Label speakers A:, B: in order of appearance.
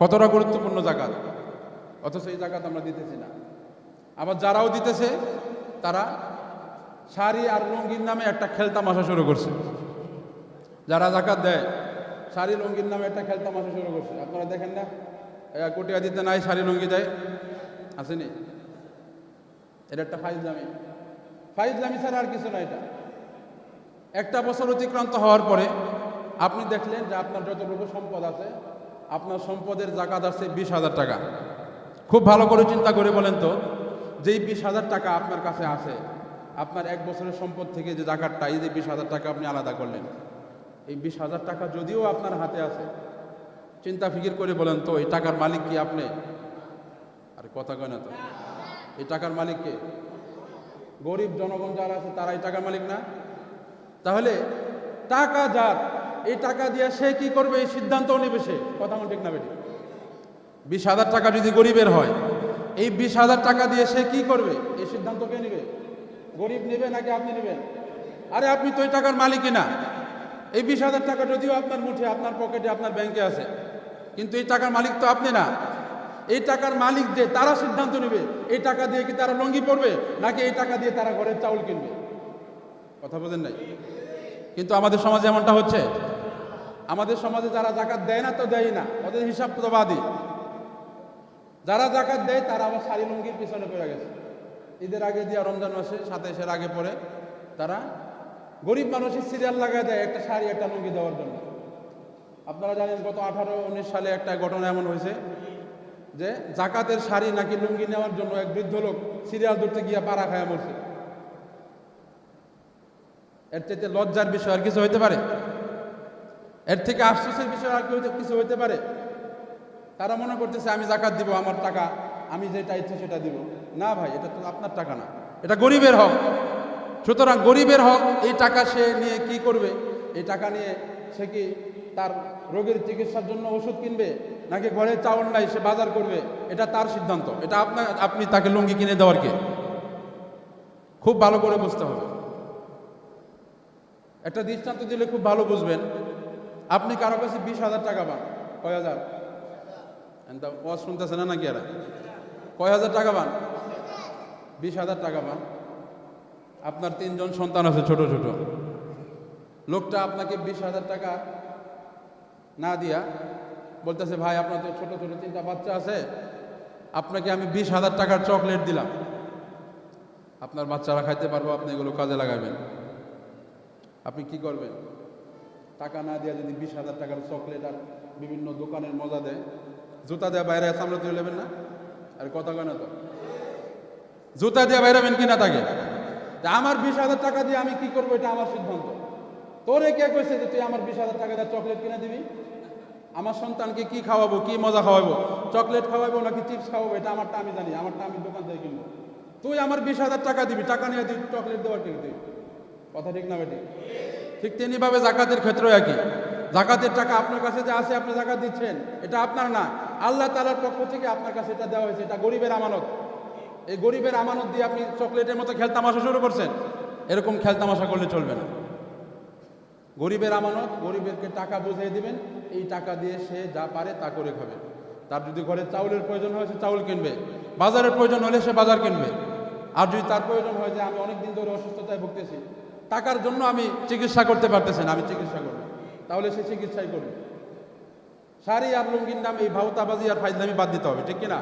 A: কতটা গুরুত্বপূর্ণ জাকাত, অথচ এই জাকাত আমরা দিতেছি না। আবার যারাও দিতেছে তারা শাড়ি আর লুঙ্গির নামে একটা খেলতামাশা শুরু করছে। যারা জাকাত দেয় শাড়ি লুঙ্গির নামে একটা খেলতামাশা শুরু করছে। আপনারা দেখেন না, কোটিয়া দিতে নাই শাড়ি লুঙ্গি দেয়, আসেনি? এটা একটা ফাইজলামি, ফাইজলামি ছাড়া আর কিছু না। এটা একটা বছর অতিক্রান্ত হওয়ার পরে আপনি দেখলেন যে আপনার যতটুকু সম্পদ আছে, আপনার সম্পদের জাকাত আছে 20,000 টাকা। খুব ভালো করে চিন্তা করে বলেন তো, যেই 20,000 টাকা আপনার কাছে আছে, আপনার এক বছরের সম্পদ থেকে যে জাকাতটা, এই যে 20,000 টাকা আপনি আলাদা করলেন, এই 20,000 টাকা যদিও আপনার হাতে আছে, চিন্তা ফিকির করে বলেন তো এই টাকার মালিক কি আপনি? আর কথা কয় না তো, এই টাকার মালিক কে? গরিব জনগণ যারা আছে তারা এই টাকার মালিক না? তাহলে টাকা যার, এই টাকা দিয়ে সে কি করবে এই সিদ্ধান্তও নেবে সে। কথা মন ঠিক না বেটি? 20,000 টাকা যদি গরিবের হয়, এই 20,000 টাকা দিয়ে সে কি করবে এই সিদ্ধান্ত কে নেবে? গরিব নেবে নাকি আপনি নেবেন? আরে আপনি তো এই টাকার মালিকই না। এই 20,000 টাকা যদিও আপনার মুঠে, আপনার পকেটে, আপনার ব্যাংকে আছে, কিন্তু এই টাকার মালিক তো আপনি না। এই টাকার মালিক যে, তারা সিদ্ধান্ত নেবে এই টাকা দিয়ে কি তারা লুঙ্গি পরবে নাকি এই টাকা দিয়ে তারা ঘরের চাউল কিনবে। কথা বোঝেন নাই? কিন্তু আমাদের সমাজে এমনটা হচ্ছে। আমাদের সমাজে যারা জাকাত দেয় না তো দেয় না, ওদের হিসাব তো বাদই। যারা জাকাত দেয় তারা আবার শাড়ি লুঙ্গির পিছনে পড়ে গেছে। ঈদের আগে দিয়া রমজান মাসে 27-এর আগে পরে তারা গরিব মানুষের সিরিয়াল লাগায় দেয় একটা শাড়ি একটা লুঙ্গি দেওয়ার জন্য। আপনারা জানেন গত 18-19 সালে একটা ঘটনা এমন হয়েছে যে জাকাতের শাড়ি নাকি লুঙ্গি নেওয়ার জন্য এক বৃদ্ধ লোক সিরিয়াল ধরতে গিয়ে পাড়া খায়া মরছে। এর থেকে লজ্জার বিষয় আর কিছু হইতে পারে? এর থেকে আফসোসের বিষয় আর কিছু হইতে পারে? তারা মনে করতেছে আমি জাকাত দিব, আমার টাকা, আমি যেটা ইচ্ছে সেটা দিব। না ভাই, এটা তো আপনার টাকা না, এটা গরিবের হক। সুতরাং গরিবের হক, এই টাকা সে নিয়ে কি করবে? এই টাকা নিয়ে সে কি তার রোগের চিকিৎসার জন্য ওষুধ কিনবে নাকি ঘরে চাউল নাই সে বাজার করবে? এটা তার সিদ্ধান্ত। এটা আপনি তাকে লুঙ্গি কিনে দেওয়ার কে? খুব ভালো করে বুঝতে হবে। একটা দৃষ্টান্ত দিলে খুব ভালো বুঝবেন। আপনি কারো কাছে 20,000 টাকা পান, কয় হাজার? ওয়াজ শুনতেছে না নাকি এরা? কয় হাজার টাকা পান? 20,000 টাকা পান। আপনার 3 জন সন্তান আছে ছোট ছোট। লোকটা আপনাকে 20,000 টাকা না দিয়া বলতেছে, ভাই আপনার তো ছোট ছোট 3টা বাচ্চা আছে, আপনাকে আমি 20,000 টাকার চকলেট দিলাম, আপনার বাচ্চারা খাইতে পারবো, আপনি এগুলো কাজে লাগাবেন। আপনি কি করবেন? টাকা না দিয়া যদি 20,000 টাকার চকলেট আর বিভিন্ন দোকানের মজা দেয়, জুতা দেওয়া বাইরে সামনে তুলে নেবেন না? আর কথা কয় না তো, জুতা দিয়ে বাইরাবেন কিনা তাকে? আমার 20,000 টাকা দিয়ে আমি কি করবো এটা আমার সিদ্ধান্ত। তোরে কে কইছে যে তুই আমার 20,000 টাকা দিয়ে চকলেট কিনে দিবি? আমার সন্তানকে কি খাওয়াবো, কি মজা খাওয়াবো, চকলেট খাওয়াবো নাকি চিপস খাওয়াবো, এটা আমারটা আমি জানি, আমারটা আমি দোকান থেকে কিনবো। তুই আমার 20,000 টাকা দিবি, টাকা নিয়ে তুই চকলেট দেওয়ার ঠিক তুই? কথা ঠিক না বেটি? ঠিক তেমনিভাবে জাকাতের ক্ষেত্রেও একই। জাকাতের টাকা আপনার কাছে যে আছে, আপনি জাকাত দিচ্ছেন, এটা আপনার না, আল্লাহ তাআলার পক্ষ থেকে আপনার কাছে এটা দেওয়া হয়েছে। এটা গরিবের আমানত। এই গরিবের আমানত দিয়ে আপনি চকলেটের মতো খেলতামাশা শুরু করছেন। এরকম খেলতামাশা করলে চলবে না। গরিবের আমানত, গরিবেরকে টাকা বুঝিয়ে দিবেন, এই টাকা দিয়ে সে যা পারে তা করে খাবে। তার যদি ঘরে চাউলের প্রয়োজন হয় সে চাউল কিনবে, বাজারের প্রয়োজন হলে সে বাজার কিনবে। আর যদি তার প্রয়োজন হয় যে আমি অনেকদিন ধরে অসুস্থতায় ভুগতেছি, টাকার জন্য আমি চিকিৎসা করতে পারতেছি না, আমি চিকিৎসা করবো, তাহলে সে চিকিৎসাই করবে। শাড়ি আর লুঙ্গির নাম এই ভাওতাবাজি আর ফাইজলামি বাদ দিতে হবে, ঠিক কিনা?